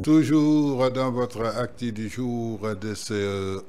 Toujours dans votre acte du jour de ce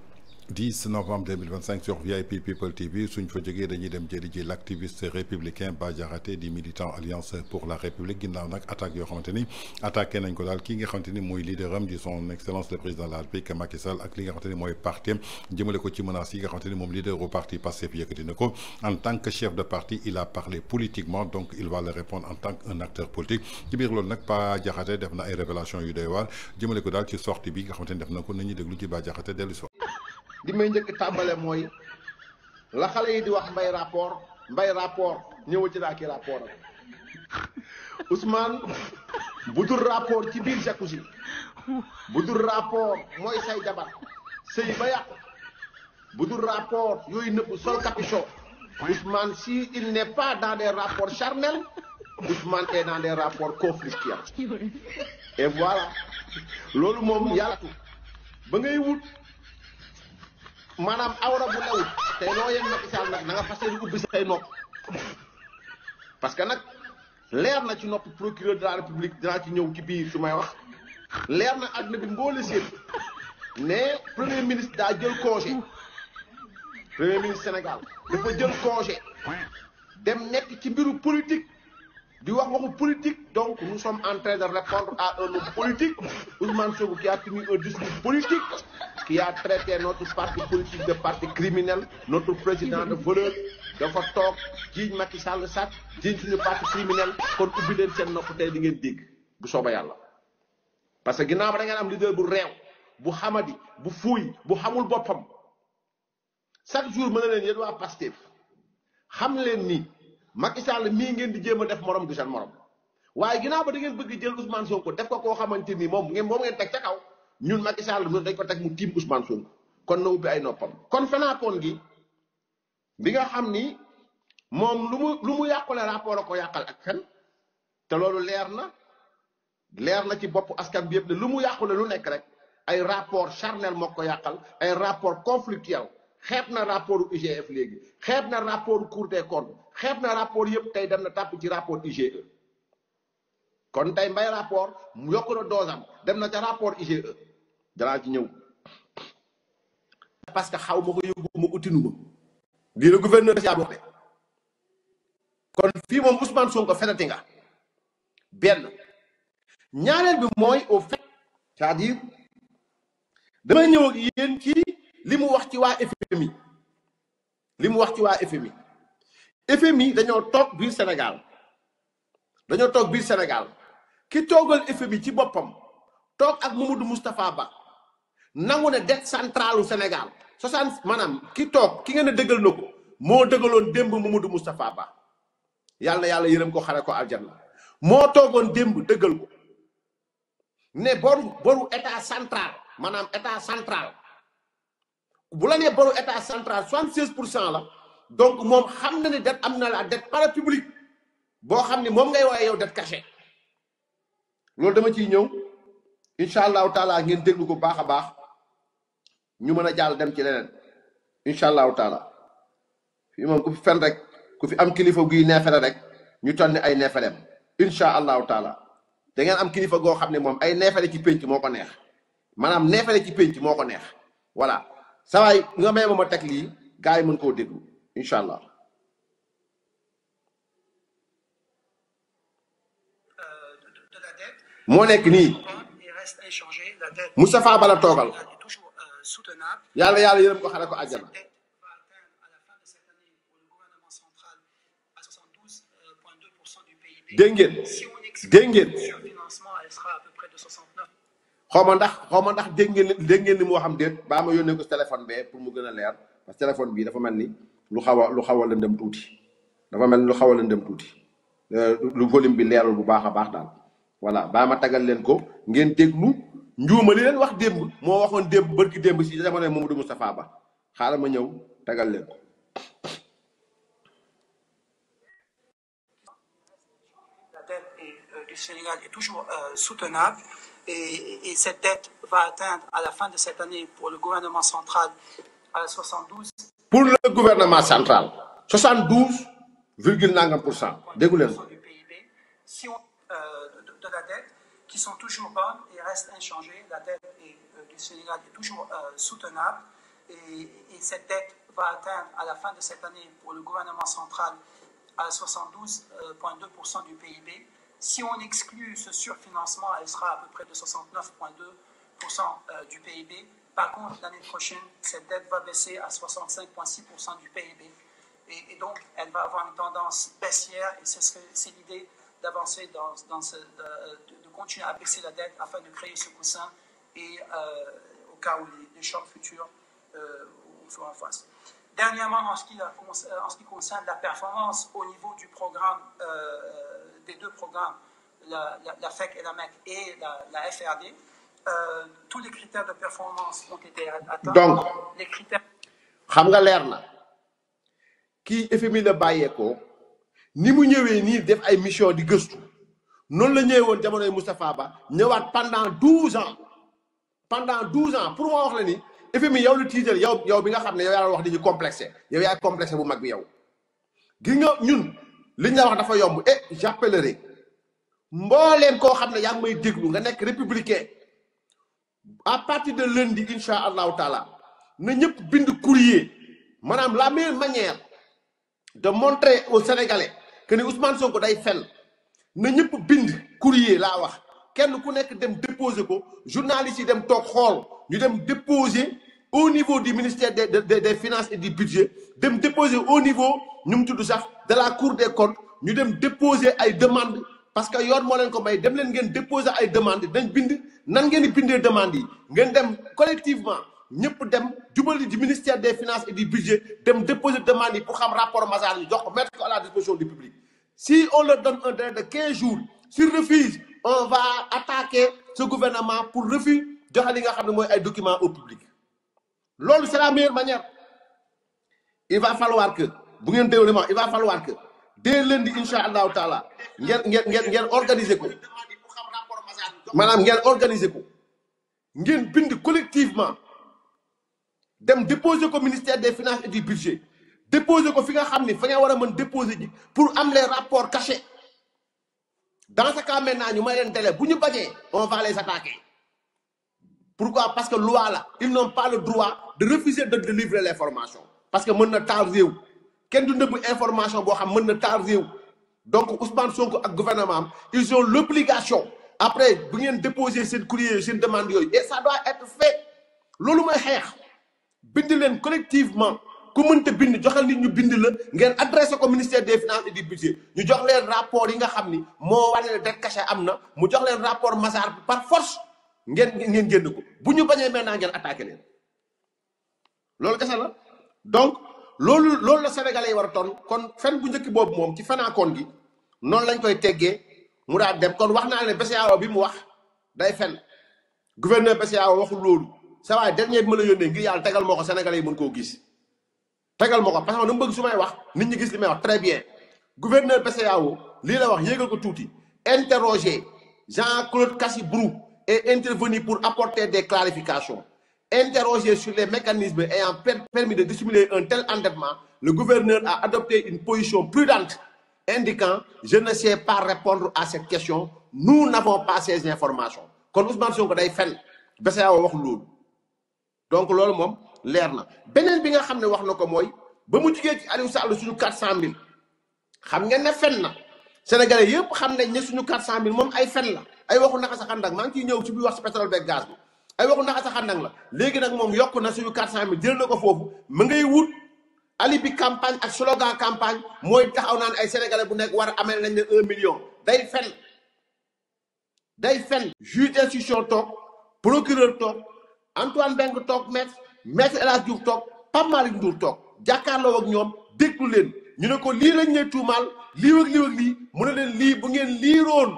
10 novembre 2025 sur VIP People TV suñ fa jógee dañuy dem jëli ji l'activiste républicain Bah Diakhaté di militant Alliance pour la République ginnaaw nag attaque yoo xamante ni attaqué nañ ko daal kii nga xamante ni mooy leaderam di son excellence le président de la République Macky Sall ak li nga xamante ni mooy parti jëmale ko ci menaces yi nga xamante ni moom leader au parti Pastef yëkkati na ko en tant que chef de parti il a parlé politiquement donc il va le répondre en tant qu'un acteur politique ci biir loolu nag Bah Diakhaté def na ay révélations yu doy waar jëmale ko daal ci sortie bi nga xamante ni def na ko nañu déglu ci Bah Diakhaté dellu si di may njëkk tàmbale mooy la xale yi di wax mbay rapport ñëw ci daa ki rapport ak Ousmane bu dul rapport ci biir jacuzzi bu dul rapport mooy say jabar sëy ba yàqu bu dul rapport yooyu nëbb sol capuchon Ousmane si il n'est pas dans des rapports charnels Ousmane est dans des rapports conflictuels et voilà loolu moom yàlla ba ngay wut maanaam awra bu lewut te loo yem Macky Sall nag na nga fas yéene ubbi say nopp parce que nag leer na ci nopp procureur de la république dinaa ci ñëw ci biir su may wax leer na àdduna bi mboole seen ne premier ministre daa jël congé premier ministre Sénégal dafa jël congé dem nekk ci mbiru politique di wax waxu politique donc nous sommes en train de répondre à un homme politique Ousmane Sonko qui a tenu un discours politique qui a traité notre parti politique de parti criminel notre président de voleur dafa toog jiiñ Macky Sall sax jiiñ suñu parti criminel kon ubbi leen seen nopp tey di ngeen dégg bu sooba yàlla parce que ginnaaw ba da ngeen am leader bu réew bu xamadi bu fuuy bu xamul boppam chaque jour mën na leen yéen waa Pastef xam leen ni Macky Sall mii ngeen di jéem a def morom du seen morom waaye ginnaaw ba da ngeen bëgg jël Ousmane Sonko def ko koo xamante ni moom ngeen teg ca kaw ñun Macky Sall dañ ko teg mu tiim Ousmane Sonko kon na ubbi ay noppam kon fenaakoon gi bi nga xam ni moom lu mu yàqule rapport a ko yàqal ak fen te loolu leer na ci bopp askan bi yëpp ne lu mu yàqule lu nekk rek ay rapport charnel moo ko yàqal ay rapport conflictuel xeeb na rapport IGF léegi xeeb na rapport Cour des comptes xeeb na rapport yëpp tey dem na tàpp ci rapport IGE kon tey mbay rapport mu yokk na doosam dem na ca rapport IGE danaa ci ñëw parce que xaw ma ko yóbbu ma ko tinu ma di la gouverneur de de kon fii moom Ousmane Sonko fenati nga benn ñaareel bi mooy au fait c'est-à-dire damay ñëw ak yéen ci li mu wax ci waa FMI FMI dañoo toog biir Sénégal ki toogal FMI ci boppam toog ak Mamadou Moustapha Ba nangu ne dette centrale u Sénégal 60 maanaam ki ngeen a dëggal na ko moo dëggaloon démb Mamadou Moustapha Ba yàlla na yàlla yërëm ko xare ko aljanna moo toogoon démb dëggal ko ne boru état central maanaam état central bu la nee boru état central 76% la donc moom xam na ne dette am na la dette parapublique boo xam ni moom ngay woowee yow dette cachée loolu dama ciy ñëw incha allahu taala ngeen déglu ko baax a baax ñu mën a jàll dem ci leneen incha allahu taala fii moom ku fi fen rek ku fi am kilifa guy neefere rek ñu toll ni ay neefereem incha allahu taala da ngeen am kilifa goo xam ne moom ay neefere ci pénc moo ko neex maanaam neefere ci pénc moo ko neex voilà saa waay nga may ma teg lii gars yi mën koo déglu incha allah. moo nekk nii Moustapha Ba la toogal yàlla yërëm ko xare ko àjjana. dégg ngeen xaw ma ndax dégg ngeen li mu waxam déet baa ma yónnee ko téléphone bee pour mu gën a leer parce que téléphone bii dafa mel ni lu xaw a lëndëm tuuti lu volume bi leerul bu baax a baax daal voilà baa ma tagal leen ko ngeen déglu njuuma li leen wax démb moo waxoon démb bërki démb si jamono Mamadou Moustapha Ba xaaral ma ñëw tagal leen ko. La dette du Sénégal est toujours soutenable et cette dette va atteindre à la fin de cette année pour le gouvernement central à 72. Pour le gouvernement central 72 virgule nangam %. Déggu leen. Si on de la dette qui sont toujours bonnes et restent inchangées. La dette du Sénégal est toujours soutenable et cette dette va atteindre à la fin de cette année pour le gouvernement central à 72,2% du PIB. Si on exclut ce surfinancement, elle sera à peu près de 69,2% du PIB. Par contre, l'année prochaine, cette dette va baisser à 65,6% du PIB. Et donc, elle va avoir une tendance baissière et c'est l'idée d'avancer de continuer à baisser la dette afin de créer ce coussin et au cas où les chocs futurs feront face. Dernièrement, en ce qui concerne la performance au niveau du programme, des deux programmes, la FEC et la MEC et la FRD, tous les critères de performance ont été atteints. Donc, les critères. xam nga leer na kii FMI la bàyyeekoo ni mu ñëwee nii def ay mission di gëstu noonu la ñëwee woon jamonoy Moustapha Ba ñëwaat pendant 12 ans pour ma wax la ni FMI yow la tiital yow bi nga xam ne yow yaa wax dañuy complexé yow yaay complexé bu mag bi yow gi nga ñun liñ la wax dafa yomb et j'appellerai mbooleem koo xam ne yaa ngi may déglu nga nekk républicain à partir de lundi incha allahu taala na ñëpp bind courrier maanaam la meilleure manière de montrer aux Sénégalais que ni Ousmane Sonko day fen na ñëpp bind courrier laa wax kenn ku nekk dem déposer ko journalistes yi dem toog xool ñu dem déposer au niveau du ministère des finances et du budget dem déposer au niveau ñu mu tudd sax de la cour des comptes ñu dem déposer ay demandes parce que yoon moo leen ko may dem leen ngeen déposer ay demandes dañ bind nan ngeen di bindee demandes yi ngeen dem collectivement ñëpp dem jubali du ministère des finances et du budget dem déposer demande yi pour xam rapport Mazars yi jox ko mettre ko à la disposition du public. Si on leur donne un délai de 15 jours s'ils refusent on va attaquer ce gouvernement pour refus joxe li nga xam ne mooy ay documents au public. loolu c'est la meilleure manière. Il va falloir que bu ngeen déroulement il va falloir que dès lundi incha allahu taala ngeen organiser ko maanaam ngeen organiser ko ngeen bind collectivement. dem déposer ko ministère des finances et du budget déposer ko fi nga xam ni fa nga war a mën déposer ji pour am les rapports cachés dans ce cas maintenant ñu may leen délai bu ñu bañee on va les attaquer. Pourquoi? Parce que loi là ils n'ont pas le droit de refuser de délivrer l'information parce que mën na taal réew kenn du nëbb information boo xam mën na taal réew donc Ousmane Sonko ak gouvernement am ils ont l'obligation après bu ngeen déposer seen courrier seen demande yooyu et ça doit être fait loolu mooy xeex. bind leen collectivement ku mënta bind joxal nit ñu bind la ngeen adressé ko ministère des finances et du budget ñu jox leen rapport yi nga xam ni moo wane ne dette cachée am na mu jox leen rapport Mazars bi par force ngeen génn ko bu ñu bañee maintenant ngeen attaqué leen loolu kese la donc loolu la sénégalais yi war a ton kon fen bu njëkk boobu moom ci fenaakoon gi noonu lañ koy teggee mu daal dem kon wax naa ne BCEAO bi mu wax day fen gouverneur BCEAO waxul loolu ça va dernier bi ma la yónnee ngir yàlla tegal moo ko sénégalais yi mën koo gis tegal moo ko parce que dama bëgg su may wax nit ñi gis li may wax très bien gouverneur BCEAO lii la wax yéegal ko tuuti interroger Jean-Claude Cassibrou est intervenu pour apporter des clarifications interroger sur les mécanismes ayant permis de dissimuler un tel endettement le gouverneur a adopté une position prudente indiquant je ne sais pas répondre à cette question nous n'avons pas ces informations kon Ousmane Sonko day fen BCEAO waxul loolu donc loolu moom leer na beneen bi nga xam ne wax na ko mooy ba mu jugee ci Aliou Sall suñu 400000 xam ngeen ne fen na Sénégalais yëpp xam nañ ne suñu 400000 moom ay fen la ay waxu naka sa xandak maa ngi ciy ñëw ci biir wax ci pétrole beeg gaz bi ay waxu naka sa xandak la léegi nag moom yokk na suñu 400000 jël na ko foofu ma ngay wut alibi campagne ak slogan campagne mooy taxaw naan ay Sénégalais bu nekk war a amee nañ ne 1 million day fen juge d'instruction toog procureur toog Antoine Mbengue toog maître El Hadji Diouf toog Pape Malick Ndour toog jàkkaarloo ak ñoom déglu leen ñu ne ko lii lañ lay tuumaal lii ak lii mu ne leen lii bu ngeen liiroon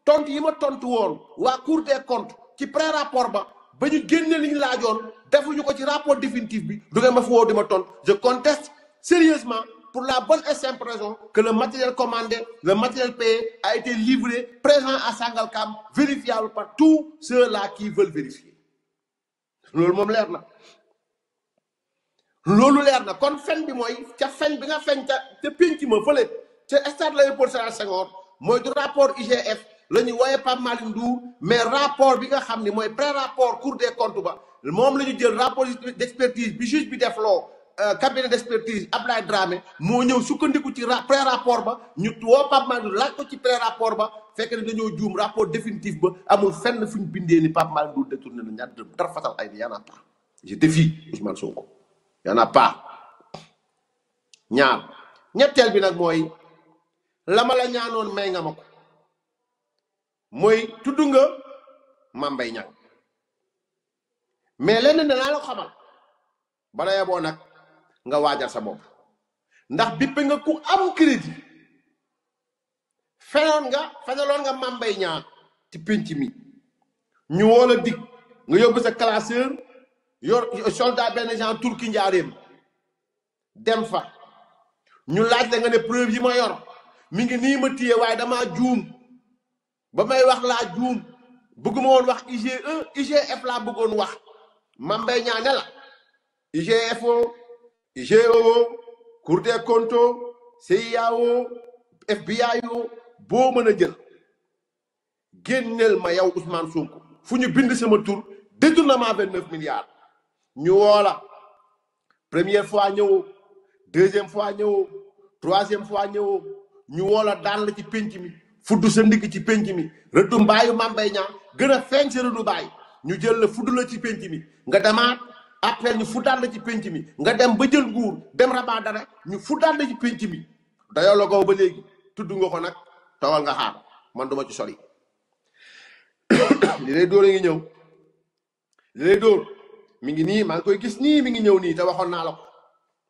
tontu yi ma tontu woon waa Cour des comptes ci pré-rapport ba ñu génne li ñu laajoon defuñu ko ci rapport définitif bi du ngeen ma fa woo di ma tontu je conteste sérieusement pour la bonne et simple raison que le matériel commandé le matériel payé a été livré présent à Sangalkam vérifiable par tous ceux-là qui veulent vérifier loolu moom leer na loolu leer na kon fen bi mooy ca fen bi nga fen ca pénc ma fële ca stade Léopold Sédar Senghor mooy du rapport IGF la ñu wooyee Pape Malick Ndour mais rapport bi nga xam ni mooy pré-rapport Cour des comptes ba moom la ñu jël rapport d'expertise bi juge bi def loo cabinet d'expertise Abdoulaye Dramé moo ñëw sukkandiku ci pré-rapport ba ñu woo Pape Malick Ndour laaj ko ci pré-rapport ba fekk ne dañoo juum rapport définitif ba amul fenn fu ñu bindee ni Pape Malick Ndour détourné na ñaar dërëm dara fatal ay ni y'en a pas je défie Ousmane Sonko y'en a pas ñaar ñetteel bi nag mooy la ma la ñaanoon may nga ma ko mooy tudd nga Mame Mbaye Niang mais lenn danaa la xamal bala yeboo nag nga waajal sa bopp ndax bippe nga ku am crédit fenaloon nga Mame Mbaye Niang ci pénc mi ñu woo la dig nga yóbbu sa classeur yor soldat benn genre turki njaareem dem fa ñu laaj la nga ne preuve yi ma yor mi ngi nii ma téye waaye damaa juum ba may wax laa juum bëgguma woon wax IGE IGF laa bëggoon wax Mame Mbaye Niang ne la IGFO IGO Cour des comptes CIAO FBI boo mën a jël génneel ma yow Ousmane Sonko fu ñu bind sama tur détournement 29 milliards ñu woo la première fois ñëwoo deuxième fois ñëwoo troisième fois ñëwoo ñu woo la daan la ci pénc mi fudd sa ndigg ci pénc mi rëddu mbaayu Mame Mbaye Niang gën a feeñ sa rëddu mbaay ñu jël la fudd la ci pénc mi nga demaat après ñu fuddaat la ci pénc mi nga dem ba jël nguur dem rabaa dara ñu fuddaat la ci pénc mi dayoo la ko ba léegi tudd nga ko nag toogal nga xaar man duma ci sori li lay dóor a ngi ñëw li lay dóor mi ngi nii maa ngi koy gis nii mi ngi ñëw nii te waxoon naa la ko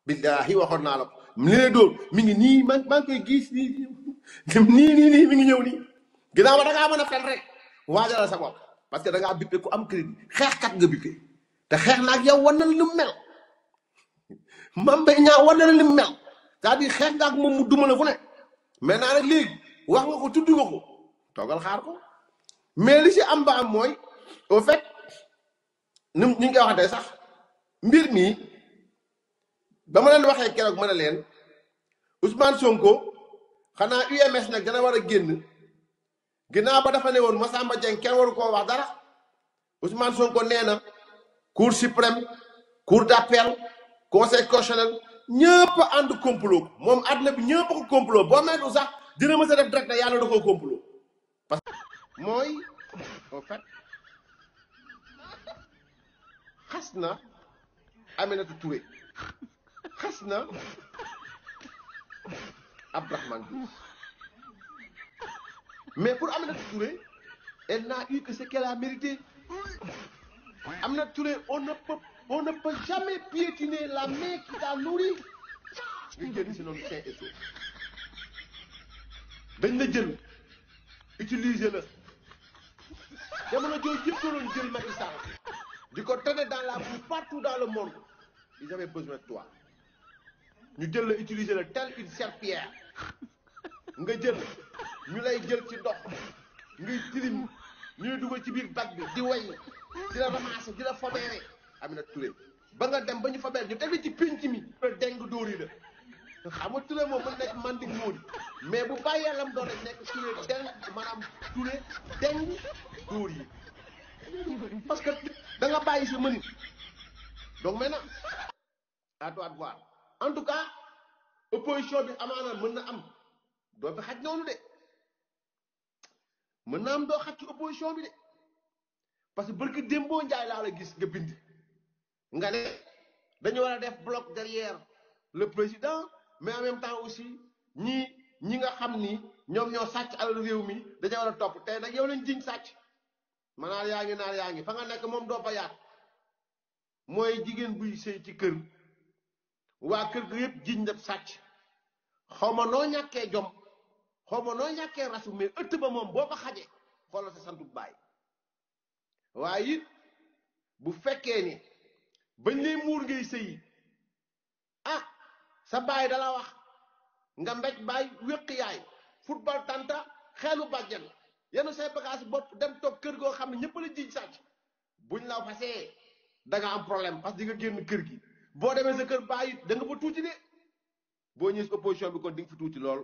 billaahi waxoon naa la ko li lay dóor mi ngi nii maa ngi koy gis nii nii mi ngi ñëw nii ginnaaw ba da ngaa mën a fen rek waajalal sa bopp parce que da ngaa bippe ku am crédit xeexkat nga bippe te xeex naag yow war na la li mu mel Mame Mbaye Niang war na la li mu mel c'est-à-dire xeex nga ak moom mu duma la fu ne maintenant nag léegi wax nga ko tudd nga ko toogal xaar ko mais li si am ba am mooy au fait ni ñu koy waxatee sax mbir mi ba ma leen waxee keroog ma ne leen Ousmane Sonko xanaa UMS nag dana war a génn ginnaaw ba dafa ne woon Massamba Dieng kenn waru koo wax dara Ousmane Sonko nee na Cour suprême Cour d'appel Conseil constitutionnel ñëpp ànd complot moom àdduna bi ñëpp ko complot boo meetu sax dina mës a def direct yàlla da koo complot parce que mooy en fait xas na Aminata Touré xas na Abdourahmane Diouf mais pour Aminata Touré elle n'a eu que ce qu'elle a mérité. Aminata Touré on ne peut jamais piétiner la main qui t'a nourri nga génn si noonu sain et sauf dañ la jël utiliser la jamono jooju yëpp doon jël Macky Sall di ko traîner dans la boue partout dans le monde ils avaient besoin de toi ñu jël la utiliser la tel une serpillière nga jël ñu lay jël ci ndox ngay tilim ñuy dugal ci biir bag bi di way di la ramasser di la fobeere Aminata Touré ba nga dem ba ñu fobeere ñu teg ci pénc mi deng dóor yi la xam nga Touré moom mën nekk mandik móodi mais bu bàyyee lam doon rek nekk Touré deng maanaam Touré deng dóor yi parce que da nga bàyyi sa mënit donc maintenant à toi de voir en tout cas opposition bi amaana mën na am doo fi xaj noonu de mën na am doo xaj ci opposition bi de parce que barki démboo njaay laa la gis nga bind nga ne dañu war a def bloc derrière le président mais en même temps aussi ñi nga xam ni ñoom ñoo sàcc alal réew mi dañoo war a topp tey nag yow lañ jiñ sàcc ma naar yaa ngi fa nga nekk moom doo fa yaat mooy jigéen buy sëy ci kër waa kër ga yëpp jiñ def sàcc xaw ma noo ñàkkee jom xaw ma noo ñàkkee rasu mais ëtt ba moom boo fa xaje xoolal sa santu baay waaye it bu fekkee ni bañ lay muur ngay sëyi ah sa baay dala wax nga mbéj baay wéq yaay football tanta xeelu bàjjen yenu say bagage bopp dem toog kër goo xam ne ñëpp la jiñ sàcc buñ la fasee da nga am problème parce que di nga génn kër gi boo demee sa kër baay da nga fa tuuti de boo ñëwee si opposition bi kon di nga fa tuuti lool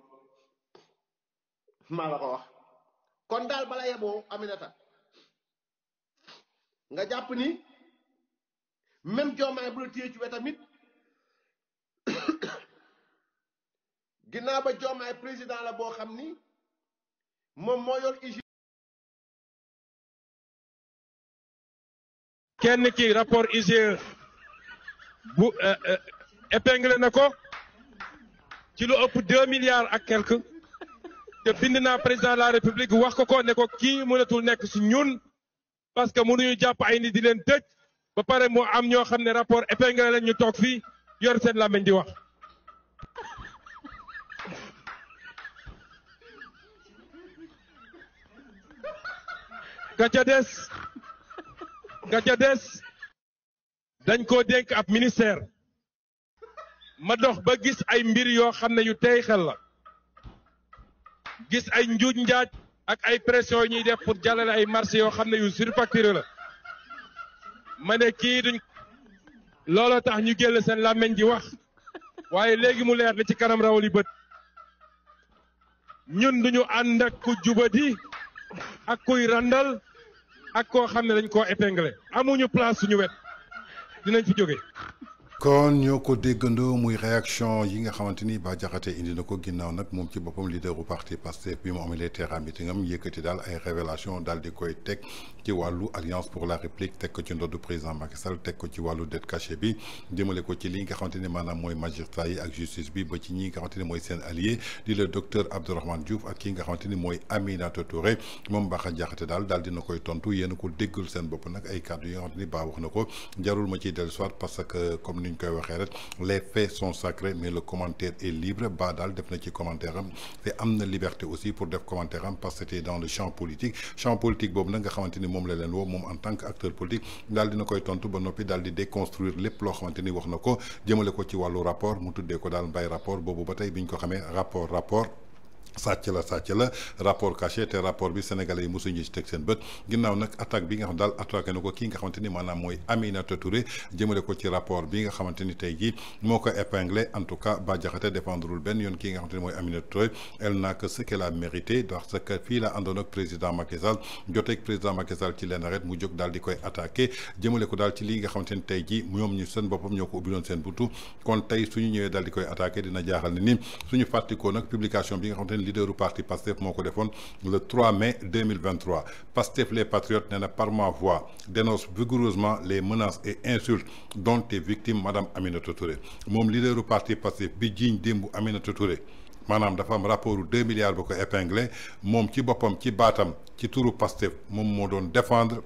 maa la ko wax kon daal bala yeboo Aminata nga jàpp ni même Diomaye bu la téye ci wetamit ginnaaw ba Diomaye président la boo xam ni moom moo yor kenn ki rapport IGE bu épinglé na ko ci lu ëpp 2 milliards ak quelque te bind naa président de la république wax ko ne ko kii mënatul nekk si ñun parce que mënuñu jàpp ay nit di leen tëj ba pare moo am ñoo xam ne rapport épinglé lañ ñu toog fii yor seen làmmiñ di wax. ga ca des dañ koo dénk ab ministère ma dox ba gis ay mbir yoo xam ne yu tey xel la gis ay njuuj njaaj ak ay pression yi ñuy def pour jàllale ay marché yoo xam ne yu surfacturé la ma ne kii duñ looloo tax ñu génn seen làmmiñ di wax waaye léegi mu leer li ci kanam rawali bët ñun duñu ànd ak ku jubadi ak kuy randal ak koo xam ne dañ koo épinglé amuñu place suñu wet dinañ fi jóge kon ñoo ko déggandoo muy réaction yi nga xamante ni Bah Diakhaté indi na ko ginnaaw nag moom ci boppam leaderu parti Pastef bi mu amalee terrain meeting am yëkkati daal ay révélation daal di koy teg ci wàllu alliance pour la république teg ko ci ndoddu président Macky Sall teg ko ci wàllu dette cachée bi jëmale ko ci li nga xamante ni maanaam mooy magistrat yi ak justice bi ba ci ñi nga xamante ni mooy seen allié di le docteur Abdourahmane Diouf ak ki nga xamante ni mooy Aminata Touré moom Bah Diakhaté daal dina koy tontu yéen a ko déggal seen bopp nag ay kàddu yi nga xamante ni Bah wax na ko jarul ma ciy dellu soit parce que comme ni ñu koy waxee rek les faits sont sacrés mais le commentaire est libre Bah daal def na ci commentaire am te am na liberté aussi pour def commentaire am parce que c'était dans le champ politique boobu nag nga xamante ni moom la leen woo moom en tant que acteur politique daal dina koy tontu ba noppi daal di déconstruire lépp loo xamante ni wax na ko jëmale ko ci wàllu rapport mu tuddee ko daal mbay rapport boobu ba tey bi ñu ko xamee rapport sàcc la rapport caché te rapport bi sénégalais yi mosuñu ci teg seen bët ginnaaw nag attaque bi nga xam daal attaqué na ko kii nga xamante ni maanaam mooy Aminata Touré jëmale ko ci rapport bi nga xamante ni tey jii moo ko épinglé en tout cas Bah Diakhaté défendrul benn yoon kii nga xamante ni mooy Aminata Touré elle n'a que ce qu'elle a mérité parce que fii la àndoon ak président Macky Sall joteeg président Macky Sall ci leen arrêt mu jóg daal di koy attaqué jëmale ko daal ci lii nga xamante ni tey jii ñoom ñu seen boppam ñoo ko ubbiloon seen buntu kon tey suñu ñëwee daal di koy attaqué dina jaaxal ne ni suñu fàttikoo nag publication bi nga xamante ni leaderu parti Pastef moo ko defoon le 3 mai 2023 Pastef les patriotes nee na par ma voix dénonce vigoureusement les menaces et insultes dont est victime madame Aminata Touré moom leaderu parti Pastef bi jiiñ démb Aminata Touré maanaam dafa am rapport 2 milliards ba ko épinglé moom ci boppam ci baatam ci turu Pastef moom moo doon défendre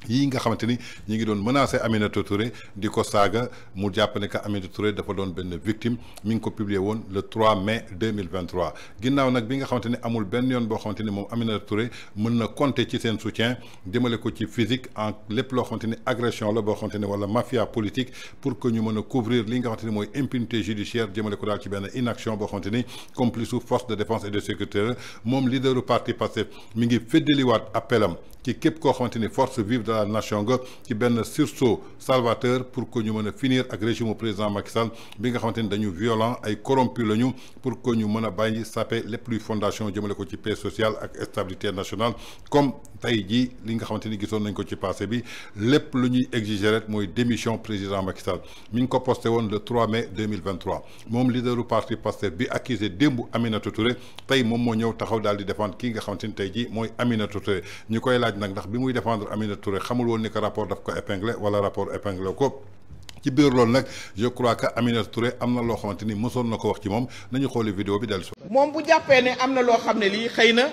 yii nga xamante ni ñi ngi doon menacé Aminata Touré di ko saaga mu jàpp ne que Aminata Touré dafa doon benn victime mi ngi ko publier woon le 3 mai 2023 ginnaaw nag bi nga xamante ni amul benn yoon boo xamante ni moom Aminata Touré mën na compter ci seen soutien jëmale ko ci physique en lépp loo xamante ni agression la boo xamante ni wala mafia politique pour que ñu mën a couvrir li nga xamante ni mooy impunité judiciaire jëmale ko daal ci benn inaction boo xamante ni complice su force de défense et de sécurité moom leaderu parti Pastef mi ngi feddaliwaat appelam ci képp koo xamante ni force vive de la nation nga ci benn sursaut salvateur pour que ñu mën a finir ak régime président Macky Sall bi nga xamante ni dañu violent ay corrompu lañu pour que ñu mën a bàyyi saper lépp luy fondation jëmale ko ci paix sociale ak stabilité nationale comme tey jii li nga xamante ni gisoon nañ ko ci passé bi lépp lu ñuy exiger rek mooy démission président Macky Sall mi ngi ko posté woon le 3 mai 2023 moom leaderu parti Pastef bi accusé démb Aminata Touré tey moom moo ñëw taxaw daal di défendre kii nga xamante ni tey jii mooy Aminata Touré ñu koy laaj nag ndax bi muy défendre Aminata Touré xamul woon ni que rapport daf ko épinglé wala rapport épinglé ko ci biir loolu nag je crois que Aminata Touré am na loo xamante ni mësoon na ko wax ci moom nañu xooli vidéo bi dellu si. moom bu jàppee ne am na loo xam ne lii xëy na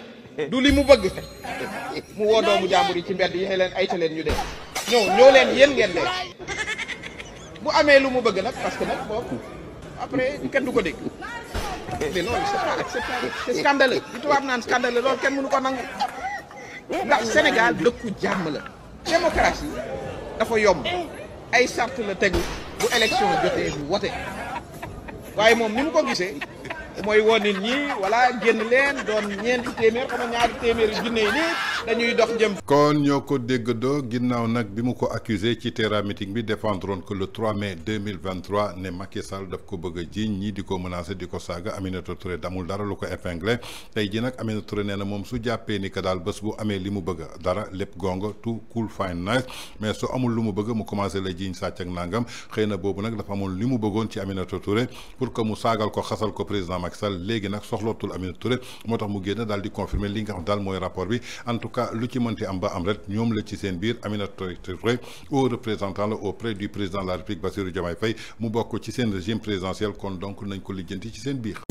du li mu bëgg mu woo doomu jàmbur yi ci mbedd yi leen ayta leen ñu dee ñoo leen yéen ngeen dee bu amee lu mu bëgg nag parce que nag boobu après kenn du ko dégg mais loolu c'est scandaleux li tubaab naan scandaleux loolu kenn mënu ko nangu ndax Sénégal dëkku jàmm la démocratie dafa yomb ay sart la tegu bu élection jotee bu wote waaye moom ni mu ko gisee mooy woo nit ñi voilà génn leen doon ñeenti téeméer xam nga ñaari téeméeri junne yi nii dañuy dox jëm. kon ñoo ko déggandoo ginnaaw nag bi mu ko accusé ci Terra Meeting bi défendroon que le 3 mai 2023 ne Macky Sall daf ko bëgg a jiiñ ñii di ko menacé di ko saaga Aminata Touré damul dara lu ko épinglé tey ji nag Aminata Touré nee na moom su jàppee ni que daal bés bu amee li mu bëgg dara lépp gonga tout cool fine nice mais su amul lu mu bëgg mu commencé la jiiñ sàcc ak nangam xëy na boobu nag dafa amul li mu bëggoon ci Aminata Touré pour que mu saagal ko xasal ko président Macky Sall léegi nag soxlootul Aminata Touré moo tax mu génn daal di confirmer li nga xam daal mooy rapport bi en tout cas lu ci mënti am ba am rek ñoom la ci seen biir Aminata Touré au représentant la auprès du président de la République Bassirou Diomaye Faye mu bokk ci seen régime présidentiel kon donc nañ ko lijjanti ci seen biir